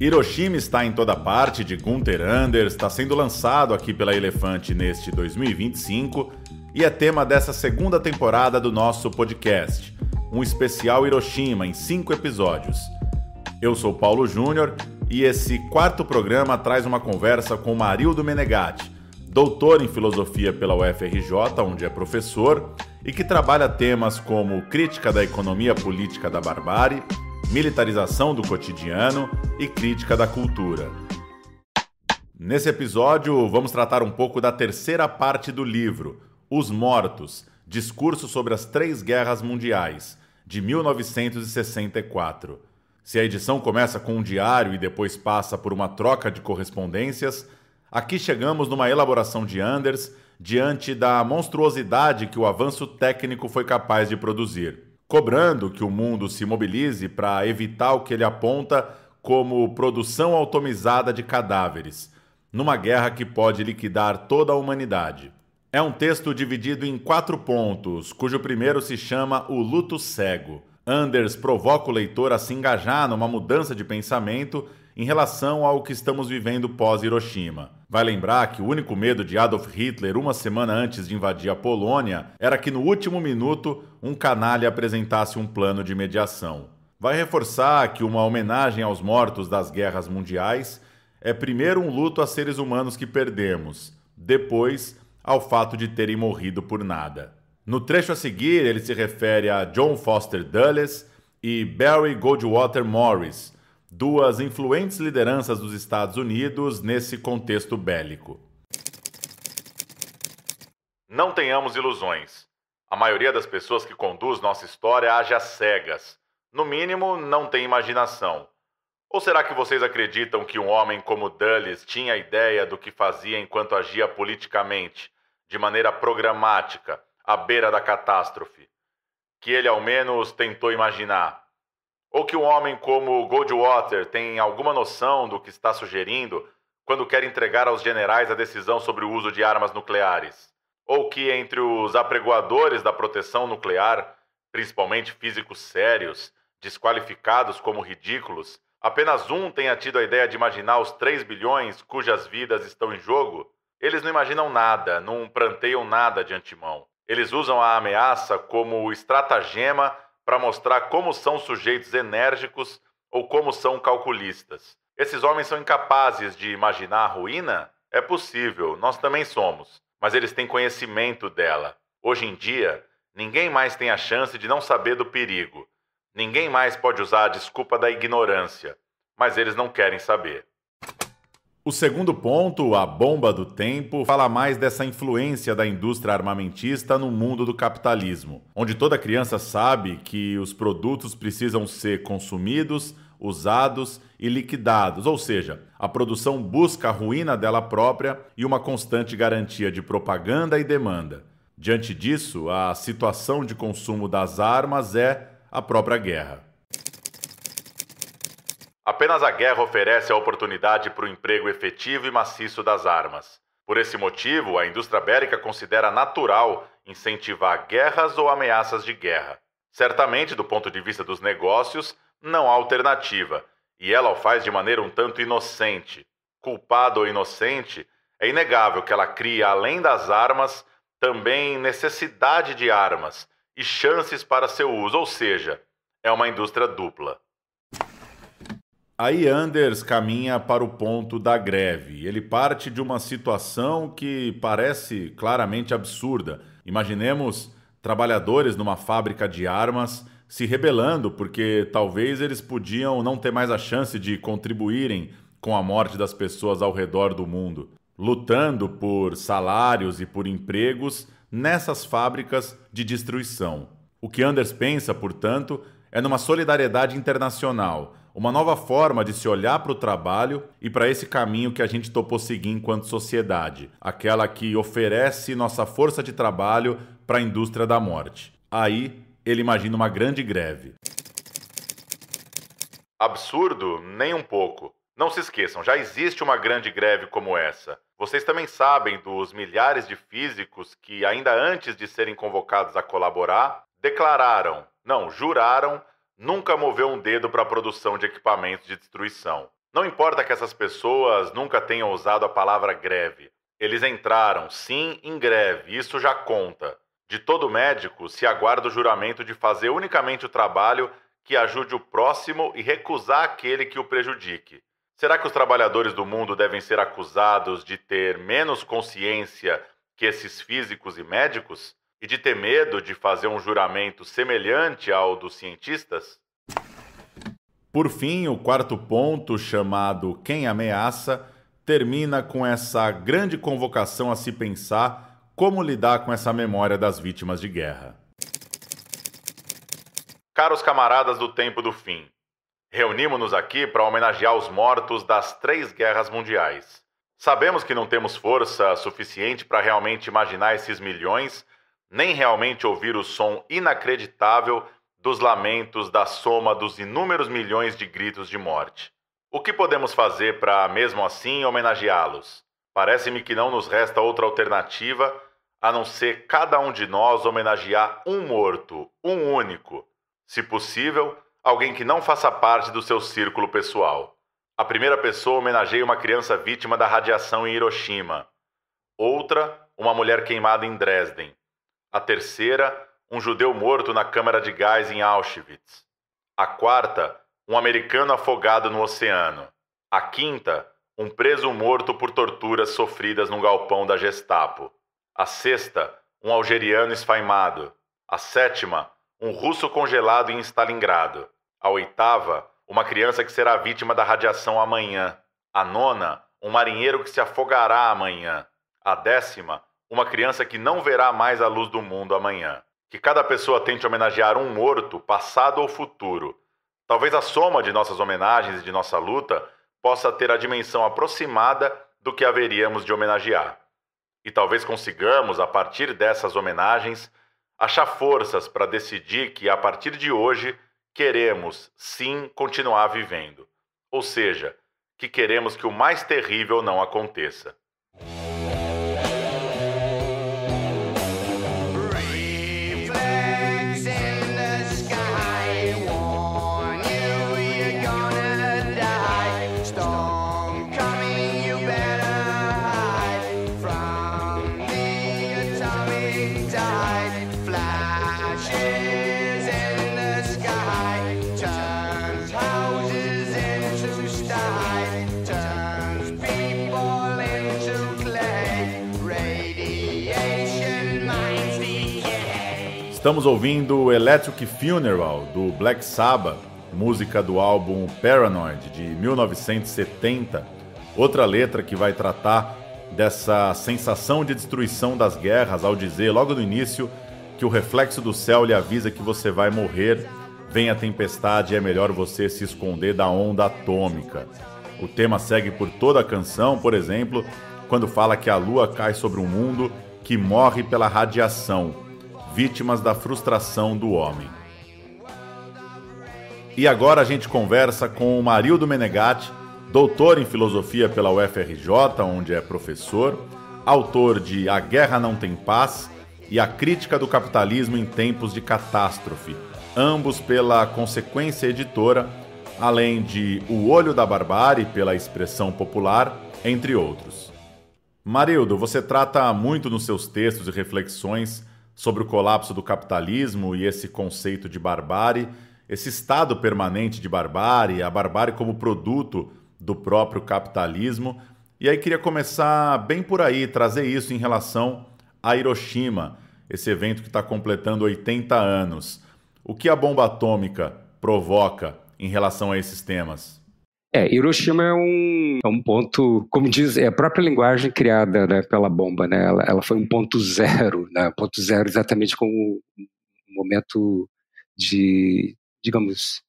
Hiroshima está em toda parte, de Gunther Anders, está sendo lançado aqui pela Elefante neste 2025 e é tema dessa segunda temporada do nosso podcast, um especial Hiroshima em 5 episódios. Eu sou Paulo Júnior e esse quarto programa traz uma conversa com Marildo Menegatti, doutor em filosofia pela UFRJ, onde é professor, e que trabalha temas como crítica da economia política da barbárie, militarização do cotidiano e crítica da cultura. Nesse episódio, vamos tratar um pouco da terceira parte do livro, Os Mortos, discurso sobre as 3 guerras mundiais, de 1964. Se a edição começa com um diário e depois passa por uma troca de correspondências, aqui chegamos numa elaboração de Anders diante da monstruosidade que o avanço técnico foi capaz de produzir, cobrando que o mundo se mobilize para evitar o que ele aponta como produção atomizada de cadáveres, numa guerra que pode liquidar toda a humanidade. É um texto dividido em 4 pontos, cujo primeiro se chama O Luto Cego. Anders provoca o leitor a se engajar numa mudança de pensamento em relação ao que estamos vivendo pós-Hiroshima. Vai lembrar que o único medo de Adolf Hitler uma semana antes de invadir a Polônia era que no último minuto um canalha apresentasse um plano de mediação. Vai reforçar que uma homenagem aos mortos das guerras mundiais é primeiro um luto a seres humanos que perdemos, depois ao fato de terem morrido por nada. No trecho a seguir, ele se refere a John Foster Dulles e Barry Goldwater Morris, 2 influentes lideranças dos Estados Unidos nesse contexto bélico. Não tenhamos ilusões. A maioria das pessoas que conduz nossa história age às cegas. No mínimo, não tem imaginação. Ou será que vocês acreditam que um homem como Dulles tinha ideia do que fazia enquanto agia politicamente, de maneira programática, à beira da catástrofe? Que ele ao menos tentou imaginar? Ou que um homem como Goldwater tem alguma noção do que está sugerindo quando quer entregar aos generais a decisão sobre o uso de armas nucleares? Ou que entre os apregoadores da proteção nuclear, principalmente físicos sérios, desqualificados como ridículos, apenas um tenha tido a ideia de imaginar os 3 bilhões cujas vidas estão em jogo? Eles não imaginam nada, não pranteiam nada de antemão. Eles usam a ameaça como estratagema para mostrar como são sujeitos enérgicos ou como são calculistas. Esses homens são incapazes de imaginar a ruína? É possível, nós também somos, mas eles têm conhecimento dela. Hoje em dia, ninguém mais tem a chance de não saber do perigo. Ninguém mais pode usar a desculpa da ignorância, mas eles não querem saber. O segundo ponto, a bomba do tempo, fala mais dessa influência da indústria armamentista no mundo do capitalismo, onde toda criança sabe que os produtos precisam ser consumidos, usados e liquidados, ou seja, a produção busca a ruína dela própria e uma constante garantia de propaganda e demanda. Diante disso, a situação de consumo das armas é a própria guerra. Apenas a guerra oferece a oportunidade para o emprego efetivo e maciço das armas. Por esse motivo, a indústria bélica considera natural incentivar guerras ou ameaças de guerra. Certamente, do ponto de vista dos negócios, não há alternativa, e ela o faz de maneira um tanto inocente. Culpado ou inocente, é inegável que ela cria, além das armas, também necessidade de armas e chances para seu uso, ou seja, é uma indústria dupla. Aí Anders caminha para o ponto da greve. Ele parte de uma situação que parece claramente absurda. Imaginemos trabalhadores numa fábrica de armas se rebelando porque talvez eles podiam não ter mais a chance de contribuírem com a morte das pessoas ao redor do mundo, lutando por salários e por empregos nessas fábricas de destruição. O que Anders pensa, portanto, é numa solidariedade internacional, uma nova forma de se olhar para o trabalho e para esse caminho que a gente topou seguir enquanto sociedade, aquela que oferece nossa força de trabalho para a indústria da morte. Aí, ele imagina uma grande greve. Absurdo? Nem um pouco. Não se esqueçam, já existe uma grande greve como essa. Vocês também sabem dos milhares de físicos que, ainda antes de serem convocados a colaborar, juraram nunca mover um dedo para a produção de equipamentos de destruição. Não importa que essas pessoas nunca tenham usado a palavra greve. Eles entraram, sim, em greve, isso já conta. De todo médico se aguarda o juramento de fazer unicamente o trabalho que ajude o próximo e recusar aquele que o prejudique. Será que os trabalhadores do mundo devem ser acusados de ter menos consciência que esses físicos e médicos? E de ter medo de fazer um juramento semelhante ao dos cientistas? Por fim, o quarto ponto, chamado Quem Ameaça, termina com essa grande convocação a se pensar como lidar com essa memória das vítimas de guerra. Caros camaradas do tempo do fim, reunimos-nos aqui para homenagear os mortos das 3 guerras mundiais. Sabemos que não temos força suficiente para realmente imaginar esses milhões, nem realmente ouvir o som inacreditável dos lamentos da soma dos inúmeros milhões de gritos de morte. O que podemos fazer para, mesmo assim, homenageá-los? Parece-me que não nos resta outra alternativa a não ser cada um de nós homenagear um morto, um único. Se possível, alguém que não faça parte do seu círculo pessoal. A primeira pessoa homenageia uma criança vítima da radiação em Hiroshima. Outra, uma mulher queimada em Dresden. A terceira, um judeu morto na câmara de gás em Auschwitz. A quarta, um americano afogado no oceano. A quinta, um preso morto por torturas sofridas num galpão da Gestapo. A sexta, um algeriano esfaimado. A sétima, um russo congelado em Stalingrado. A oitava, uma criança que será vítima da radiação amanhã. A nona, um marinheiro que se afogará amanhã. A 10ª, uma criança que não verá mais a luz do mundo amanhã. Que cada pessoa tente homenagear um morto, passado ou futuro. Talvez a soma de nossas homenagens e de nossa luta possa ter a dimensão aproximada do que haveríamos de homenagear. E talvez consigamos, a partir dessas homenagens, achar forças para decidir que, a partir de hoje, queremos, sim, continuar vivendo. Ou seja, que queremos que o mais terrível não aconteça. Estamos ouvindo Electric Funeral, do Black Sabbath, música do álbum Paranoid, de 1970. Outra letra que vai tratar dessa sensação de destruição das guerras, ao dizer logo no início que o reflexo do céu lhe avisa que você vai morrer, vem a tempestade e é melhor você se esconder da onda atômica. O tema segue por toda a canção, por exemplo, quando fala que a lua cai sobre um mundo que morre pela radiação, vítimas da frustração do homem. E agora a gente conversa com o Marildo Menegatti, doutor em filosofia pela UFRJ, onde é professor, autor de A Guerra Não Tem Paz e A Crítica do Capitalismo em Tempos de Catástrofe, ambos pela Consequência Editora, além de O Olho da Barbárie, pela Expressão Popular, entre outros. Marildo, você trata muito nos seus textos e reflexões sobre o colapso do capitalismo e esse conceito de barbárie, esse estado permanente de barbárie, a barbárie como produto do próprio capitalismo. E aí queria começar bem por aí, trazer isso em relação a Hiroshima, esse evento que está completando 80 anos. O que a bomba atômica provoca em relação a esses temas? Hiroshima é um ponto, como diz, é a própria linguagem criada, né, pela bomba, né? Ela foi um ponto zero, né? Ponto zero exatamente como um momento de, digamos,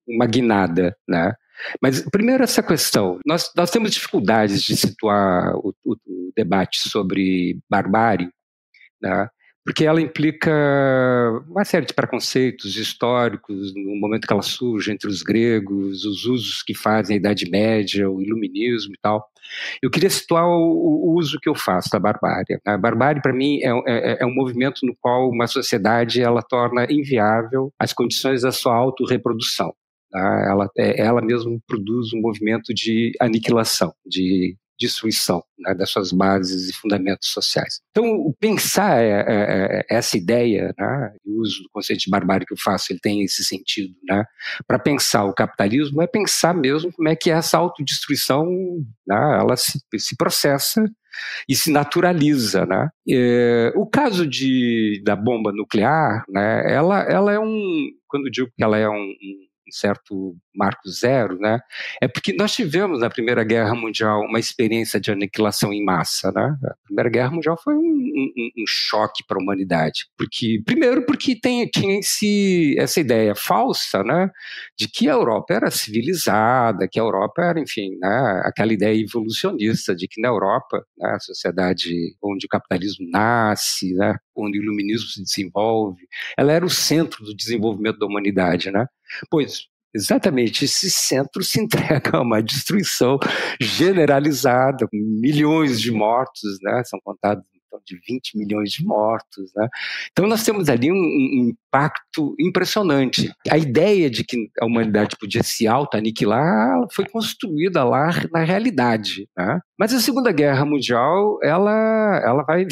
uma guinada, né? Mas primeiro essa questão, nós temos dificuldades de situar o debate sobre barbárie, né? Porque ela implica uma série de preconceitos históricos no momento que ela surge entre os gregos, os usos que fazem a Idade Média, o Iluminismo e tal. Eu queria situar o uso que eu faço da barbárie. A barbárie, para mim, é um movimento no qual uma sociedade ela torna inviável as condições da sua autorreprodução. Tá? Ela mesma produz um movimento de aniquilação, de destruição, né, das suas bases e fundamentos sociais. Então, pensar essa ideia, né, o uso do conceito de barbárie que eu faço, ele tem esse sentido, né, para pensar o capitalismo é pensar mesmo como é que essa autodestruição, né, ela se processa e se naturaliza, né? O caso da bomba nuclear, né, ela é quando eu digo que ela é um certo marco zero, né? É porque nós tivemos na Primeira Guerra Mundial uma experiência de aniquilação em massa, né? A Primeira Guerra Mundial foi um choque para a humanidade, primeiro porque tinha essa ideia falsa, né, de que a Europa era civilizada, que a Europa era, enfim, né, aquela ideia evolucionista de que na Europa, né, a sociedade onde o capitalismo nasce, né, onde o iluminismo se desenvolve, ela era o centro do desenvolvimento da humanidade, né? Pois, exatamente, esse centro se entrega a uma destruição generalizada, com milhões de mortos, né? São contados de 20 milhões de mortos, né? Então nós temos ali um impacto impressionante. A ideia de que a humanidade podia se auto-aniquilar foi construída lá na realidade, né? Mas a Segunda Guerra Mundial, ela vai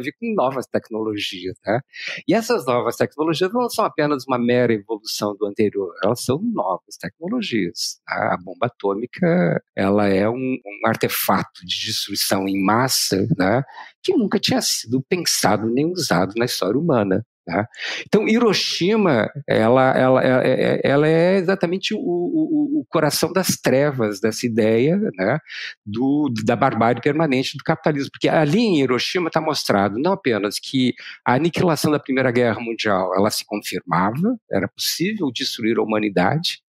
vir com novas tecnologias, né? E essas novas tecnologias não são apenas uma mera evolução do anterior, elas são novas tecnologias. A bomba atômica, ela é um artefato de destruição em massa, né, que nunca tinha sido pensado nem usado na história humana. Tá? Então, Hiroshima, ela é exatamente o coração das trevas dessa ideia, né, da barbárie permanente do capitalismo, porque ali em Hiroshima está mostrado não apenas que a aniquilação da Primeira Guerra Mundial ela se confirmava, era possível destruir a humanidade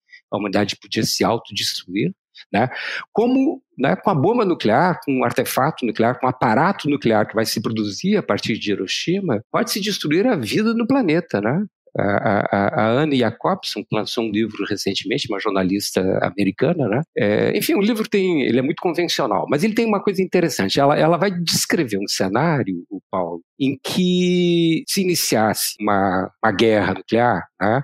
podia se autodestruir, né? Como, né, com a bomba nuclear, com um artefato nuclear, com um aparato nuclear que vai se produzir a partir de Hiroshima, pode se destruir a vida no planeta, né? A Anne Jacobson lançou um livro recentemente, uma jornalista americana, né? Enfim, o livro ele é muito convencional, mas ele tem uma coisa interessante. Ela vai descrever um cenário, o Paulo, em que se iniciasse uma guerra nuclear, né?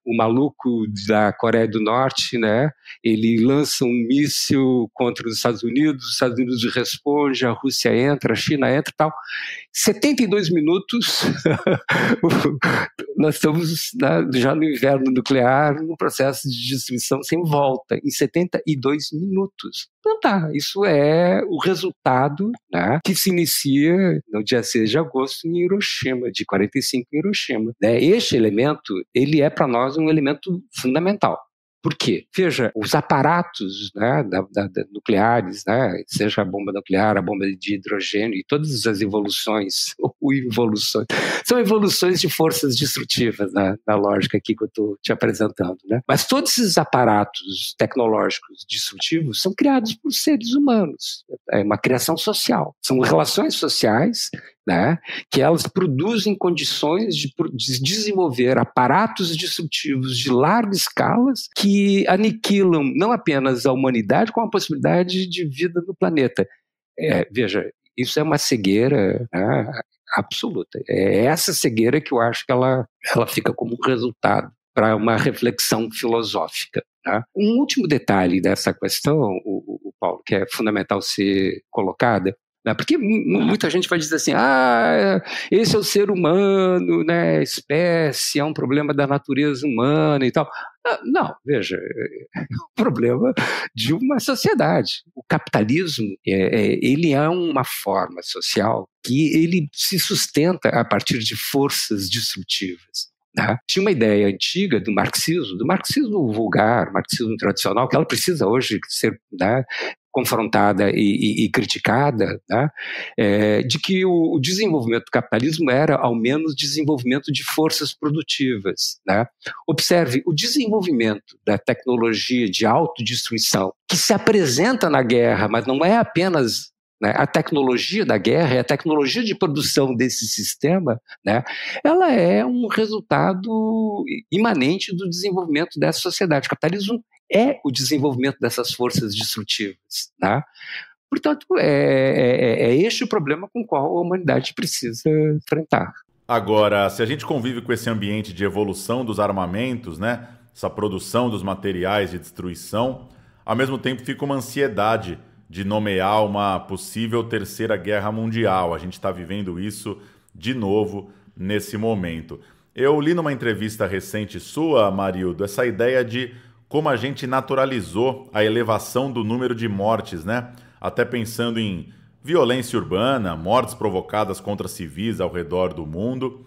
O maluco da Coreia do Norte, né? Ele lança um míssil contra os Estados Unidos responde, a Rússia entra, a China entra e tal. 72 minutos, nós estamos já no inverno nuclear, num processo de destruição sem volta, em 72 minutos. Então tá, isso é o resultado, né, que se inicia no dia 6 de agosto em Hiroshima, de 45 em Hiroshima. Este elemento, ele é para nós um elemento fundamental. Por quê? Veja, os aparatos, né, nucleares, né, seja a bomba nuclear, a bomba de hidrogênio e todas as evoluções, são evoluções de forças destrutivas, né, na lógica aqui que eu estou te apresentando. Né? Mas todos esses aparatos tecnológicos destrutivos são criados por seres humanos. É uma criação social. São relações sociais, né, que elas produzem condições de desenvolver aparatos destrutivos de larga escala que aniquilam não apenas a humanidade, como a possibilidade de vida no planeta. Veja, isso é uma cegueira, né, absoluta. É essa cegueira que eu acho que ela fica como resultado para uma reflexão filosófica. Tá? Um último detalhe dessa questão, o Paulo, que é fundamental ser colocada, porque muita gente vai dizer assim, esse é o ser humano, né, espécie, é um problema da natureza humana e tal. Não, veja, é um problema de uma sociedade. O capitalismo, ele é uma forma social que ele se sustenta a partir de forças destrutivas. Né? Tinha uma ideia antiga do marxismo vulgar, marxismo tradicional, que ela precisa hoje ser, né, confrontada e criticada, né, de que o desenvolvimento do capitalismo era, ao menos, desenvolvimento de forças produtivas. Né? Observe, o desenvolvimento da tecnologia de autodestruição, que se apresenta na guerra, mas não é apenas, né, a tecnologia da guerra, a tecnologia de produção desse sistema, né, ela é um resultado imanente do desenvolvimento dessa sociedade. O capitalismo é o desenvolvimento dessas forças destrutivas. Né? Portanto, é este o problema com o qual a humanidade precisa enfrentar. Agora, se a gente convive com esse ambiente de evolução dos armamentos, né, essa produção dos materiais de destruição, ao mesmo tempo fica uma ansiedade de nomear uma possível terceira guerra mundial. A gente está vivendo isso de novo nesse momento. Eu li numa entrevista recente sua, Marildo, essa ideia de como a gente naturalizou a elevação do número de mortes, né? Até pensando em violência urbana, mortes provocadas contra civis ao redor do mundo.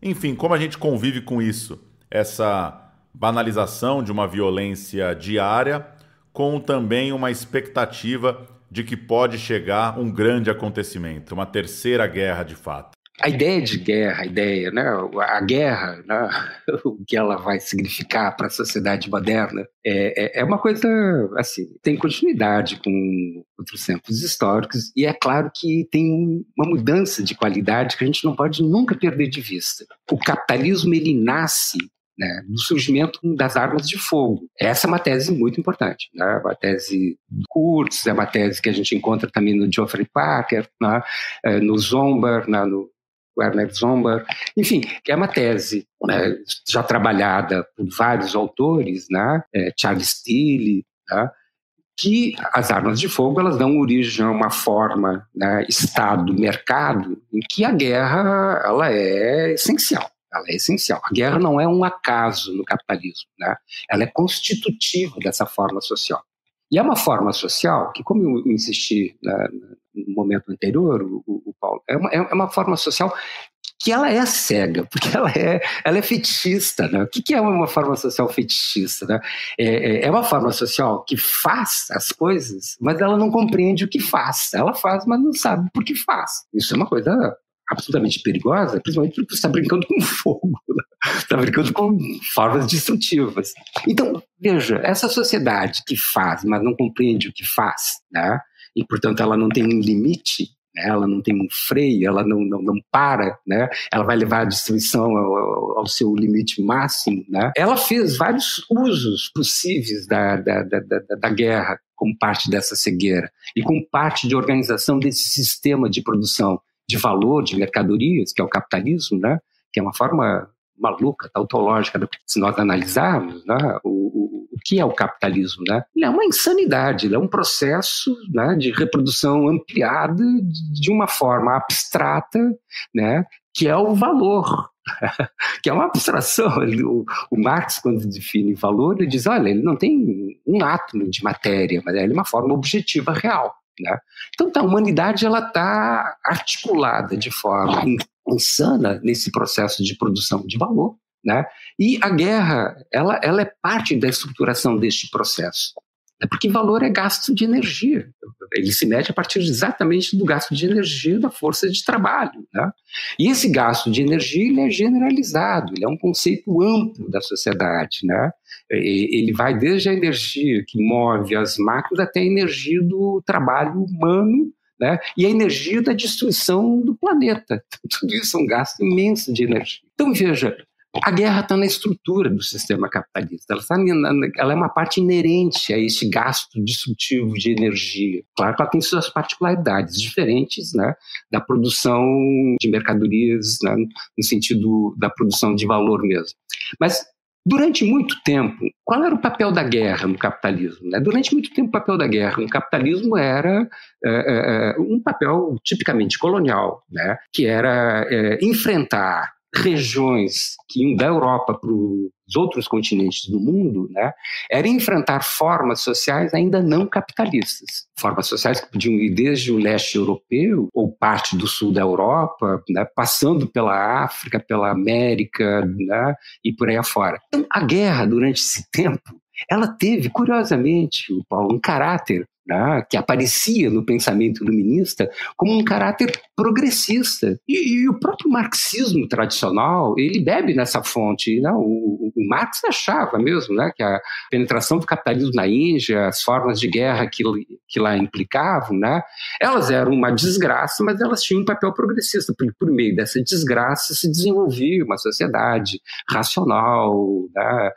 Enfim, como a gente convive com isso? Essa banalização de uma violência diária, com também uma expectativa de que pode chegar um grande acontecimento, uma terceira guerra de fato. A ideia de guerra, né, a guerra, né, o que ela vai significar para a sociedade moderna, é uma coisa, assim, tem continuidade com outros tempos históricos, e é claro que tem uma mudança de qualidade que a gente não pode nunca perder de vista. O capitalismo, ele nasce, né, do surgimento das armas de fogo. Essa é uma tese muito importante, né? Uma tese do Kurtz, é uma tese que a gente encontra também no Geoffrey Packer, né? No Zomber, né? No Werner Zomber, enfim, que é uma tese, né, já trabalhada por vários autores, né? Charles Steele, né? Que as armas de fogo elas dão origem a uma forma, né, Estado-mercado, em que a guerra ela é essencial. Ela é essencial. A guerra não é um acaso no capitalismo, né? Ela é constitutiva dessa forma social. E é uma forma social que, como eu insisti no momento anterior, o Paulo, é uma forma social que ela é cega, porque ela é fetichista, né? O que é uma forma social fetichista, né? É uma forma social que faz as coisas, mas ela não compreende o que faz. Ela faz, mas não sabe por que faz. Isso é uma coisa absolutamente perigosa, principalmente porque você está brincando com fogo, está brincando com formas destrutivas. Então, veja, essa sociedade que faz, mas não compreende o que faz, né? E, portanto, ela não tem um limite, né? Ela não tem um freio, ela não para, né? Ela vai levar a destruição ao seu limite máximo, né? Ela fez vários usos possíveis da guerra como parte dessa cegueira e como parte de organização desse sistema de produção de valor, de mercadorias, que é o capitalismo, né? Que é uma forma maluca, tautológica, se nós analisarmos, né? O que é o capitalismo, né? Ele é uma insanidade, ele é um processo, né, de reprodução ampliada de uma forma abstrata, né, que é o valor, que é uma abstração. O Marx, quando define valor, ele diz, olha, ele não tem um átomo de matéria, mas ele é uma forma objetiva real. Né? Então, a humanidade está articulada de forma insana nesse processo de produção de valor, né? E a guerra ela é parte da estruturação deste processo. Porque valor é gasto de energia. Ele se mede a partir exatamente do gasto de energia da força de trabalho. Né? E esse gasto de energia ele é generalizado, ele é um conceito amplo da sociedade. Né? Ele vai desde a energia que move as máquinas até a energia do trabalho humano, né? E a energia da destruição do planeta. Tudo isso é um gasto imenso de energia. Então, veja, a guerra está na estrutura do sistema capitalista, ela é uma parte inerente a esse gasto destrutivo de energia. Claro que ela tem suas particularidades diferentes, né, da produção de mercadorias, né, no sentido da produção de valor mesmo. Mas, durante muito tempo, qual era o papel da guerra no capitalismo? Né? Durante muito tempo, o papel da guerra no capitalismo era um papel tipicamente colonial, né, que era enfrentar regiões que iam da Europa para os outros continentes do mundo, né, era enfrentar formas sociais ainda não capitalistas. Formas sociais que podiam ir desde o leste europeu ou parte do sul da Europa, né, passando pela África, pela América, né, e por aí afora. Então, a guerra, durante esse tempo, ela teve, curiosamente, Paulo, um caráter, né, que aparecia no pensamento iluminista como um caráter progressista. E o próprio marxismo tradicional, ele bebe nessa fonte. Né? O Marx achava mesmo, né, que a penetração do capitalismo na Índia, as formas de guerra que lá implicavam, né, elas eram uma desgraça, mas elas tinham um papel progressista, porque por meio dessa desgraça se desenvolvia uma sociedade racional, né,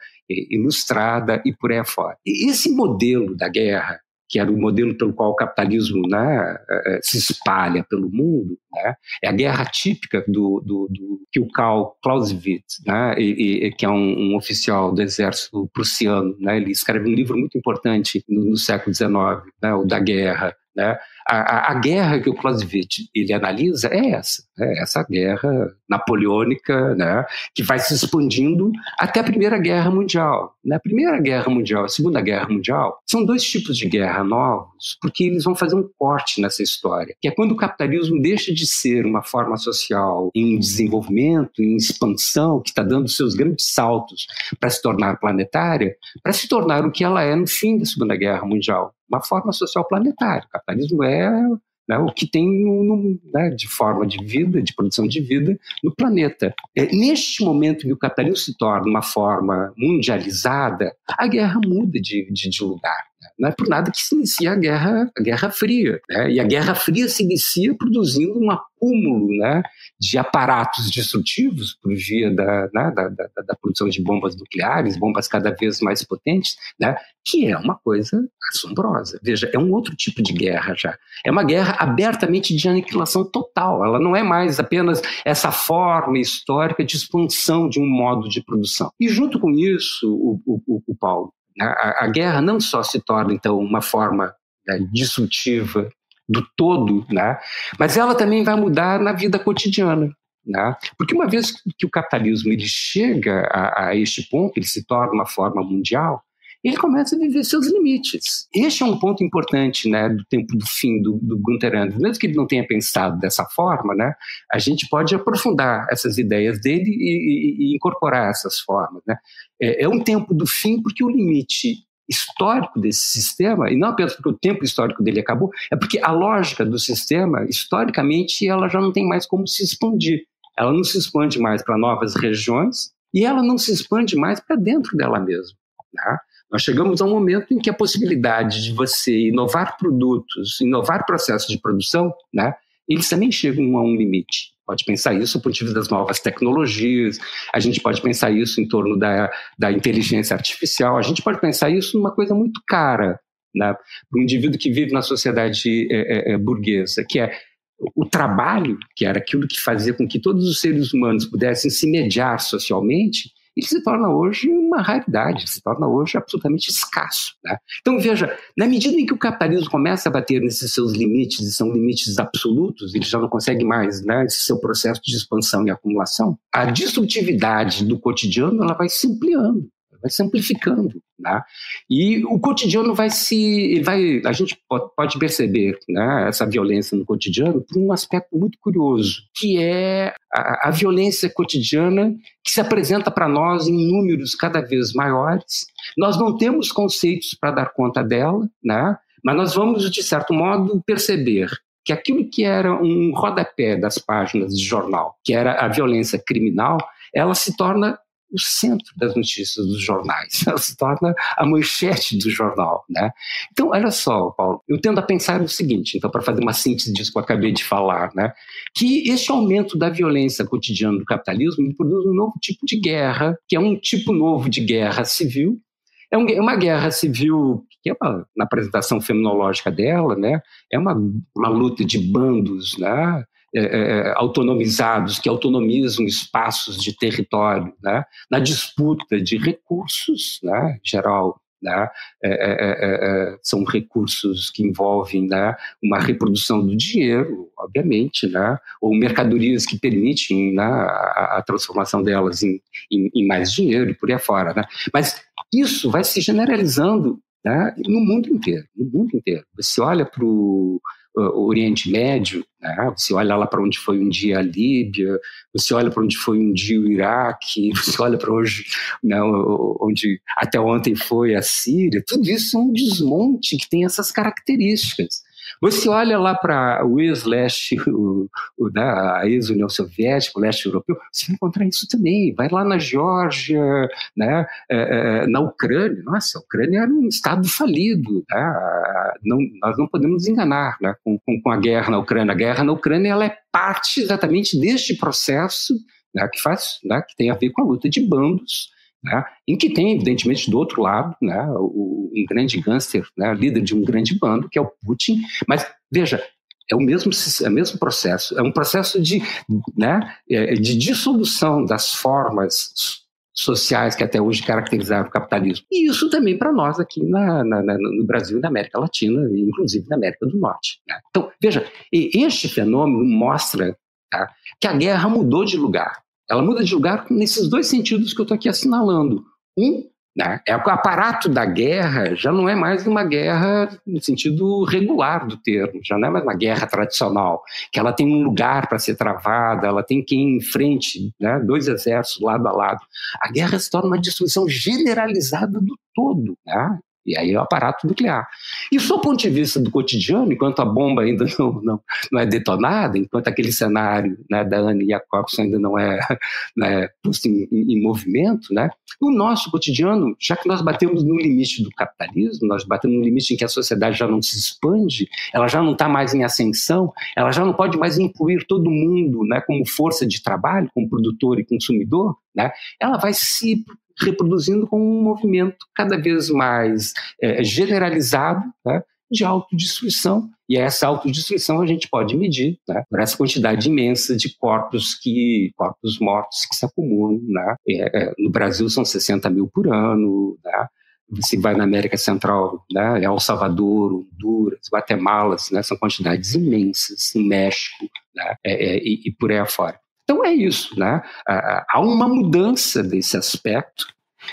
ilustrada e por aí afora. E esse modelo da guerra, que era o modelo pelo qual o capitalismo, né, se espalha pelo mundo, né, é a guerra típica do que o Karl Clausewitz, né, que é um oficial do exército prussiano, né, ele escreve um livro muito importante no século XIX, né, o da guerra, né. A guerra que o Clausewitz ele analisa é essa guerra napoleônica, né, que vai se expandindo até a Primeira Guerra Mundial. Na Primeira Guerra Mundial, a Segunda Guerra Mundial, são dois tipos de guerra novos, porque eles vão fazer um corte nessa história, que é quando o capitalismo deixa de ser uma forma social em desenvolvimento, em expansão, que está dando seus grandes saltos para se tornar planetária, para se tornar o que ela é no fim da Segunda Guerra Mundial, uma forma social planetária. O capitalismo é, né, o que tem né, de forma de vida, de produção de vida no planeta. Neste momento em que o capitalismo se torna uma forma mundializada, a guerra muda de lugar. Não é por nada que se inicia a Guerra Fria, né? E a Guerra Fria se inicia produzindo um acúmulo, né, de aparatos destrutivos por via da produção de bombas nucleares, bombas cada vez mais potentes, né, que é uma coisa assombrosa. Veja, é um outro tipo de guerra já. É uma guerra abertamente de aniquilação total. Ela não é mais apenas essa forma histórica de expansão de um modo de produção. E junto com isso, o Paulo, a guerra não só se torna, então, uma forma, né, destrutiva do todo, né, mas ela também vai mudar na vida cotidiana. Né? Porque uma vez que o capitalismo ele chega a este ponto, ele se torna uma forma mundial, ele começa a viver seus limites. Este é um ponto importante, né, do tempo do fim do Günther Anders. Mesmo que ele não tenha pensado dessa forma, né, a gente pode aprofundar essas ideias dele e incorporar essas formas. Né? É um tempo do fim porque o limite histórico desse sistema, e não apenas porque o tempo histórico dele acabou, é porque a lógica do sistema, historicamente, ela já não tem mais como se expandir. Ela não se expande mais para novas regiões e ela não se expande mais para dentro dela mesma. Né? Nós chegamos a um momento em que a possibilidade de você inovar produtos, inovar processos de produção, né, eles também chegam a um limite. Pode pensar isso do ponto de vista das novas tecnologias, a gente pode pensar isso em torno da inteligência artificial, a gente pode pensar isso numa coisa muito cara, né, para um indivíduo que vive na sociedade burguesa, que é o trabalho, que era aquilo que fazia com que todos os seres humanos pudessem se mediar socialmente, ele se torna hoje uma raridade, se torna hoje absolutamente escasso. Né? Então, veja, na medida em que o capitalismo começa a bater nesses seus limites, e são limites absolutos, ele já não consegue mais, né, esse seu processo de expansão e acumulação, a destrutividade do cotidiano ela vai se ampliando, vai se amplificando. Né? E o cotidiano a gente pode perceber, né, essa violência no cotidiano por um aspecto muito curioso, que é a violência cotidiana que se apresenta para nós em números cada vez maiores. Nós não temos conceitos para dar conta dela, né? Mas nós vamos, de certo modo, perceber que aquilo que era um rodapé das páginas de jornal, que era a violência criminal, ela se torna o centro das notícias dos jornais, ela se torna a manchete do jornal. Né? Então, olha só, Paulo, eu tendo a pensar o seguinte, então, para fazer uma síntese disso que eu acabei de falar, né, que este aumento da violência cotidiana do capitalismo produz um novo tipo de guerra, que é um tipo novo de guerra civil. É uma guerra civil que na apresentação fenomenológica dela, né, é uma luta de bandos, né, autonomizados, que autonomizam espaços de território, né, na disputa de recursos, né, em geral, né, são recursos que envolvem, né, uma reprodução do dinheiro, obviamente, né, ou mercadorias que permitem, né, a transformação delas em mais dinheiro e por aí afora. Né. Mas isso vai se generalizando, né, no mundo inteiro. Você olha para o Oriente Médio, né? Você olha lá para onde foi um dia a Líbia, você olha para onde foi um dia o Iraque, você olha para hoje, né, onde até ontem foi a Síria, tudo isso é um desmonte que tem essas características. Você olha lá para o ex-leste, a ex-União Soviética, o leste europeu, você vai encontrar isso também. Vai lá na Geórgia, né, na Ucrânia. Nossa, a Ucrânia era um estado falido. Né? Nós não podemos nos enganar, né, com a guerra na Ucrânia. A guerra na Ucrânia ela é parte exatamente deste processo, né, que tem a ver com a luta de bandos né, em que tem, evidentemente, do outro lado, né, um grande gangster, né, líder de um grande bando, que é o Putin, mas, veja, é o mesmo processo, é um processo de dissolução das formas sociais que até hoje caracterizaram o capitalismo. E isso também para nós aqui no Brasil e na América Latina, inclusive na América do Norte. Né? Então, veja, este fenômeno mostra, tá, que a guerra mudou de lugar. Ela muda de lugar nesses dois sentidos que eu estou aqui assinalando. Né, é o aparato da guerra já não é mais uma guerra no sentido regular do termo, já não é mais uma guerra tradicional, que ela tem um lugar para ser travada, ela tem quem enfrente, né, dois exércitos lado a lado. A guerra se torna uma destruição generalizada do todo, né? E aí é o aparato nuclear. E do ponto de vista do cotidiano, enquanto a bomba ainda não é detonada, enquanto aquele cenário, né, da Anne Jacobson ainda não é, né, posto em movimento, né, o nosso cotidiano, já que nós batemos no limite do capitalismo, nós batemos no limite em que a sociedade já não se expande, ela já não está mais em ascensão, ela já não pode mais incluir todo mundo, né, como força de trabalho, como produtor e consumidor, né, ela vai se reproduzindo com um movimento cada vez mais generalizado, né, de autodestruição. E essa autodestruição a gente pode medir, né, por essa quantidade imensa de corpos mortos que se acumulam. Né? No Brasil são 60 mil por ano, né? Você vai na América Central, né, El Salvador, Honduras, Guatemala, né, são quantidades imensas, no México, né, e por aí afora. Então é isso, né? Há uma mudança desse aspecto.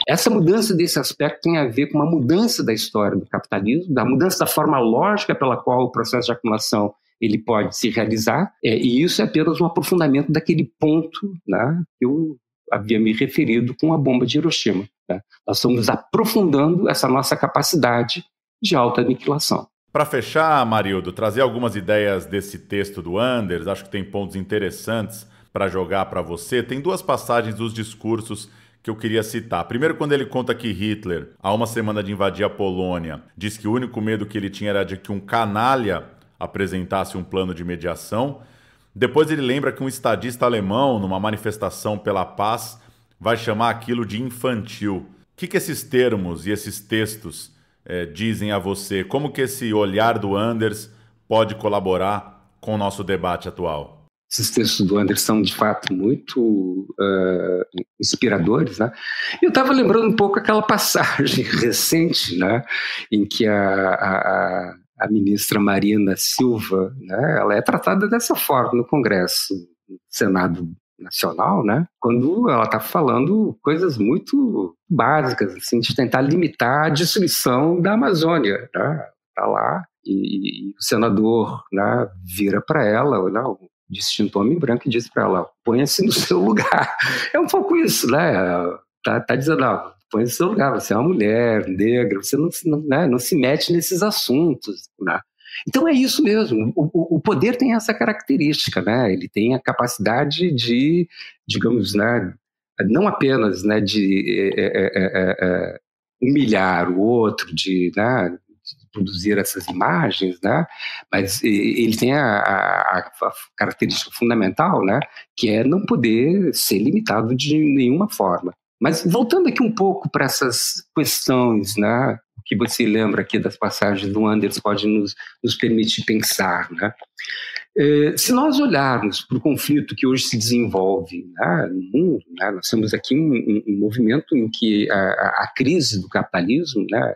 Essa mudança desse aspecto tem a ver com uma mudança da história do capitalismo, da mudança da forma lógica pela qual o processo de acumulação ele pode se realizar, e isso é apenas um aprofundamento daquele ponto, né, que eu havia me referido com a bomba de Hiroshima. Né? Nós estamos aprofundando essa nossa capacidade de autoaniquilação. Para fechar, Marildo, trazer algumas ideias desse texto do Anders, acho que tem pontos interessantes para jogar para você. Tem duas passagens dos discursos que eu queria citar. Primeiro, quando ele conta que Hitler, há uma semana de invadir a Polônia, disse que o único medo que ele tinha era de que um canalha apresentasse um plano de mediação. Depois ele lembra que um estadista alemão, numa manifestação pela paz, vai chamar aquilo de infantil. O que esses termos e esses textos dizem a você? Como que esse olhar do Anders pode colaborar com o nosso debate atual? Esses textos do Anders são, de fato, muito inspiradores, né? Eu estava lembrando um pouco aquela passagem recente, né, em que a ministra Marina Silva, né, ela é tratada dessa forma no Congresso, no Senado Nacional, né, quando ela está falando coisas muito básicas, assim, de tentar limitar a destruição da Amazônia. Né? Está lá e o senador, né, vira para ela, não, distinto homem branco, e diz para ela, ponha-se no seu lugar. É um pouco isso, né? Tá dizendo, põe-se no seu lugar, você é uma mulher negra, você não se mete nesses assuntos. Né? Então é isso mesmo, o poder tem essa característica, né? Ele tem a capacidade de, digamos, né, não apenas, né, de humilhar o outro, de produzir essas imagens, né? Mas ele tem a característica fundamental, né? Que é não poder ser limitado de nenhuma forma. Mas voltando aqui um pouco para essas questões, né, que você lembra aqui das passagens do Anders pode nos permitir pensar, né? Se nós olharmos para o conflito que hoje se desenvolve, né, no mundo, né, nós temos aqui um movimento em que a crise do capitalismo, né,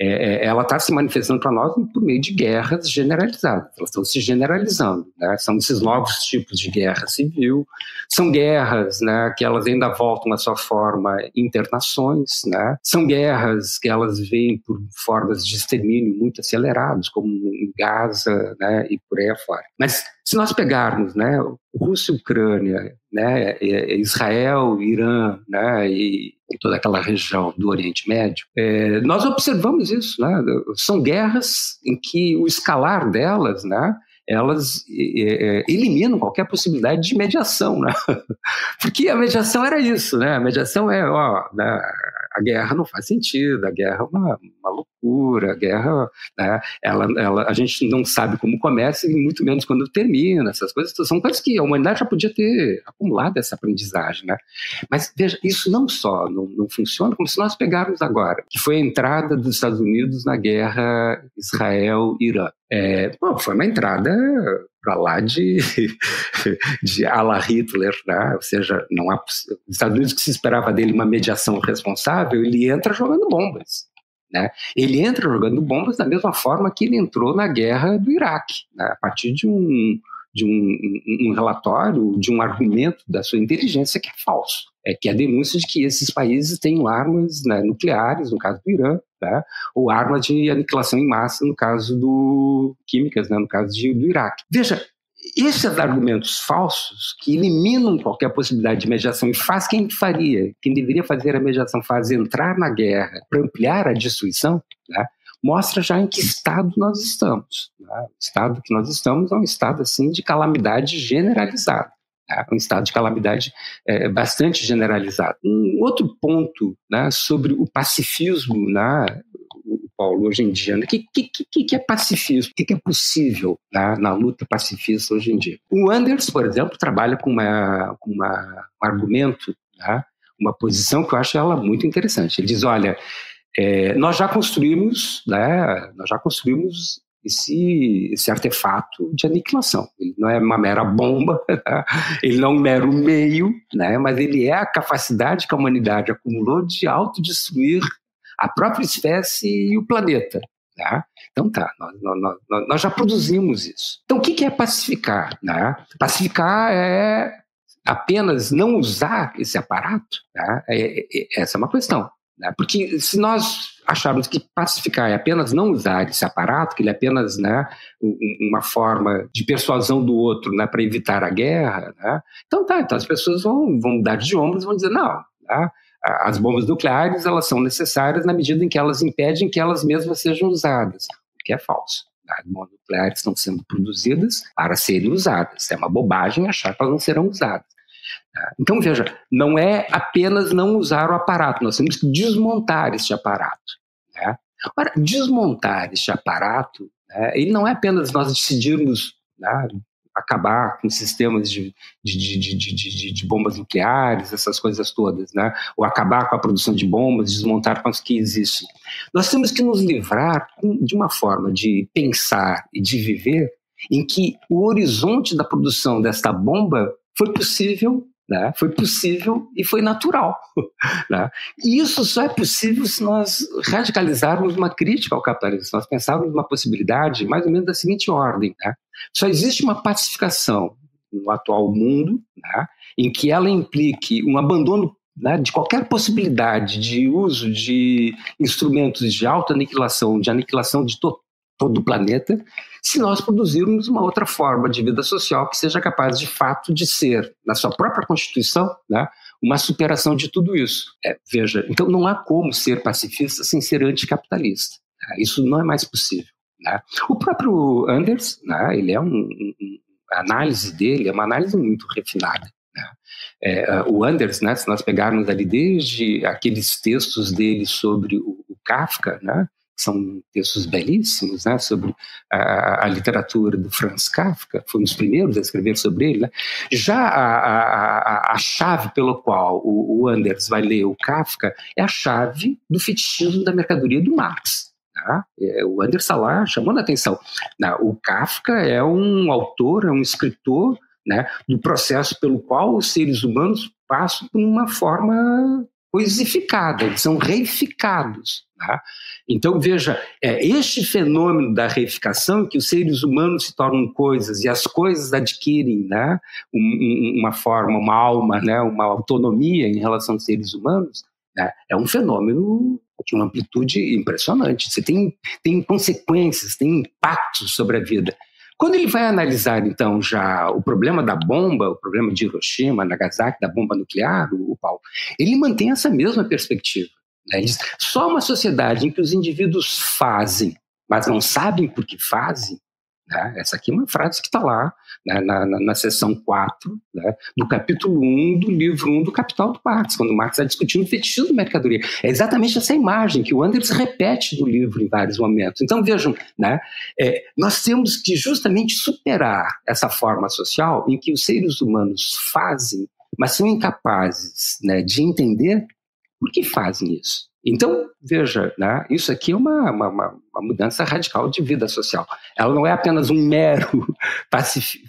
ela está se manifestando para nós por meio de guerras generalizadas. Elas estão se generalizando. Né? São esses novos tipos de guerra civil. São guerras, né, que elas ainda voltam à sua forma internações. Né? São guerras que elas vêm por formas de extermínio muito acelerados, como em Gaza, né, e por aí afora. Mas se nós pegarmos, né, Rússia e Ucrânia, né, Israel, Irã, né, e toda aquela região do Oriente Médio, nós observamos isso. Né? São guerras em que o escalar delas, né, elas eliminam qualquer possibilidade de mediação. Né? Porque a mediação era isso. Né? A mediação né, a guerra não faz sentido, a guerra é uma loucura, a guerra, né, a gente não sabe como começa e muito menos quando termina, essas coisas são coisas que a humanidade já podia ter acumulado essa aprendizagem, né? Mas veja, isso não só não funciona, como se nós pegarmos agora, que foi a entrada dos Estados Unidos na guerra Israel-Irã. Foi uma entrada para lá de à la Hitler, né? Ou seja, não há, os Estados Unidos, que se esperava dele uma mediação responsável, ele entra jogando bombas, né? Ele entra jogando bombas da mesma forma que ele entrou na guerra do Iraque, né? A partir de um relatório, de um argumento da sua inteligência que é falso, que é a denúncia de que esses países têm armas, né, nucleares, no caso do Irã, né, ou armas de aniquilação em massa, no caso químicas, né, no caso do Iraque. Veja, esses argumentos falsos que eliminam qualquer possibilidade de mediação e faz quem deveria fazer a mediação, faz entrar na guerra para ampliar a destruição, né, mostra já em que estado nós estamos, né? O estado que nós estamos é um estado assim de calamidade generalizada, né? Um estado de calamidade bastante generalizado. Um outro ponto, né, sobre o pacifismo, né, Paulo, hoje em dia, né? O que é pacifismo? O que é possível, né, na luta pacifista hoje em dia? O Anders, por exemplo, trabalha com um argumento, né, uma posição que eu acho ela muito interessante. Ele diz, olha, nós já construímos esse artefato de aniquilação. Ele não é uma mera bomba, né? Ele não é um mero meio, né? Mas ele é a capacidade que a humanidade acumulou de autodestruir a própria espécie e o planeta. Né? Então nós já produzimos isso. Então o que é pacificar? Né? Pacificar é apenas não usar esse aparato? Né? Essa é uma questão. Porque se nós acharmos que pacificar é apenas não usar esse aparato, que ele é apenas, né, uma forma de persuasão do outro, né, para evitar a guerra, né, então as pessoas vão dar de ombros e vão dizer, não, né, as bombas nucleares elas são necessárias na medida em que elas impedem que elas mesmas sejam usadas, o que é falso. As bombas nucleares estão sendo produzidas para serem usadas. É uma bobagem achar que elas não serão usadas. Então, veja, não é apenas não usar o aparato, nós temos que desmontar este aparato. Né? Agora, desmontar este aparato, né, ele não é apenas nós decidirmos, né, acabar com sistemas de bombas nucleares, essas coisas todas, né, ou acabar com a produção de bombas, desmontar com as que existem. Nós temos que nos livrar de uma forma de pensar e de viver em que o horizonte da produção desta bomba foi possível, né? Foi possível e foi natural. Né? E isso só é possível se nós radicalizarmos uma crítica ao capitalismo, se nós pensarmos numa possibilidade mais ou menos da seguinte ordem. Né? Só existe uma pacificação no atual mundo, né, em que ela implique um abandono, né, de qualquer possibilidade de uso de instrumentos de autoaniquilação, de aniquilação de todo o planeta, se nós produzirmos uma outra forma de vida social que seja capaz, de fato, de ser, na sua própria Constituição, né, uma superação de tudo isso. Veja, então não há como ser pacifista sem ser anticapitalista. Né? Isso não é mais possível. Né? O próprio Anders, né, ele é a análise dele é uma análise muito refinada. Né? O Anders, né, se nós pegarmos ali desde aqueles textos dele sobre o Kafka, né, são textos belíssimos, né, sobre a literatura do Franz Kafka, foi um dos primeiros a escrever sobre ele. Né? Já a chave pela qual o Anders vai ler o Kafka é a chave do fetichismo da mercadoria do Marx. Tá? O Anders está lá chamando a atenção. O Kafka é um autor, é um escritor, né, do processo pelo qual os seres humanos passam por uma forma coisificada, eles são reificados. Tá? Então, veja, este fenômeno da reificação, em que os seres humanos se tornam coisas e as coisas adquirem, né, uma forma, uma alma, né, uma autonomia em relação aos seres humanos, né, é um fenômeno de uma amplitude impressionante. Você tem consequências, tem impactos sobre a vida. Quando ele vai analisar, então, já o problema da bomba, o problema de Hiroshima, Nagasaki, da bomba nuclear, o Paulo, ele mantém essa mesma perspectiva. Né? Ele diz, só uma sociedade em que os indivíduos fazem, mas não sabem por que fazem, Né? Essa aqui é uma frase que está lá, né, na seção 4, né, do capítulo 1 do livro 1 do Capital do Marx, quando Marx está discutindo o fetichismo da mercadoria. É exatamente essa imagem que o Anders repete no livro em vários momentos. Então, vejam, né, nós temos que justamente superar essa forma social em que os seres humanos fazem, mas são incapazes, né, de entender por que fazem isso. Então, veja, né, isso aqui é uma mudança radical de vida social. Ela não é apenas um mero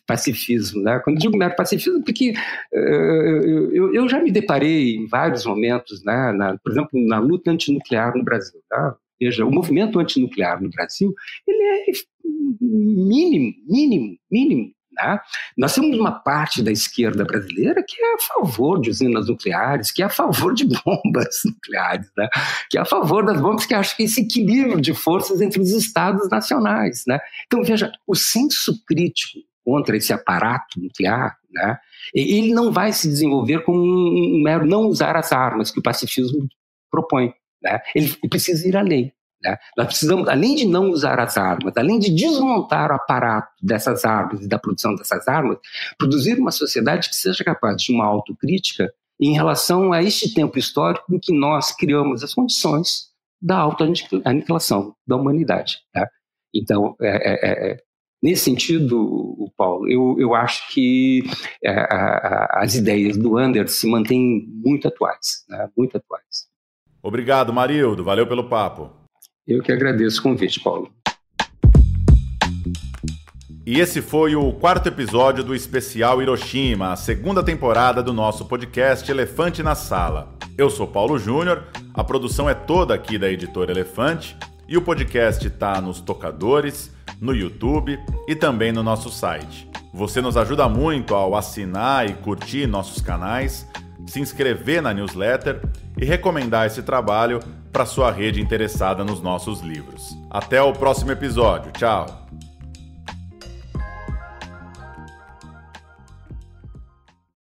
pacifismo. Né? Quando digo mero pacifismo, porque eu já me deparei em vários momentos, né, por exemplo, na luta antinuclear no Brasil. Tá? Veja, o movimento antinuclear no Brasil, ele é mínimo. Né? Nós temos uma parte da esquerda brasileira que é a favor de usinas nucleares, que é a favor de bombas nucleares, né? Que é a favor das bombas, que acha que esse equilíbrio de forças entre os estados nacionais. Né? Então, veja, o senso crítico contra esse aparato nuclear, né, ele não vai se desenvolver com um mero não usar as armas que o pacifismo propõe. Né? Ele precisa ir além. Né? Nós precisamos, além de não usar as armas, além de desmontar o aparato dessas armas e da produção dessas armas, produzir uma sociedade que seja capaz de uma autocrítica em relação a este tempo histórico em que nós criamos as condições da autoaniquilação da humanidade. Tá? Então, nesse sentido, Paulo, eu acho que as ideias do Anders se mantêm muito atuais, né? Muito atuais. Obrigado, Marildo. Valeu pelo papo. Eu que agradeço o convite, Paulo. E esse foi o 4º episódio do especial Hiroshima, a 2ª temporada do nosso podcast Elefante na Sala. Eu sou Paulo Júnior, a produção é toda aqui da Editora Elefante e o podcast está nos tocadores, no YouTube e também no nosso site. Você nos ajuda muito ao assinar e curtir nossos canais, se inscrever na newsletter e recomendar esse trabalho para sua rede interessada nos nossos livros. Até o próximo episódio. Tchau!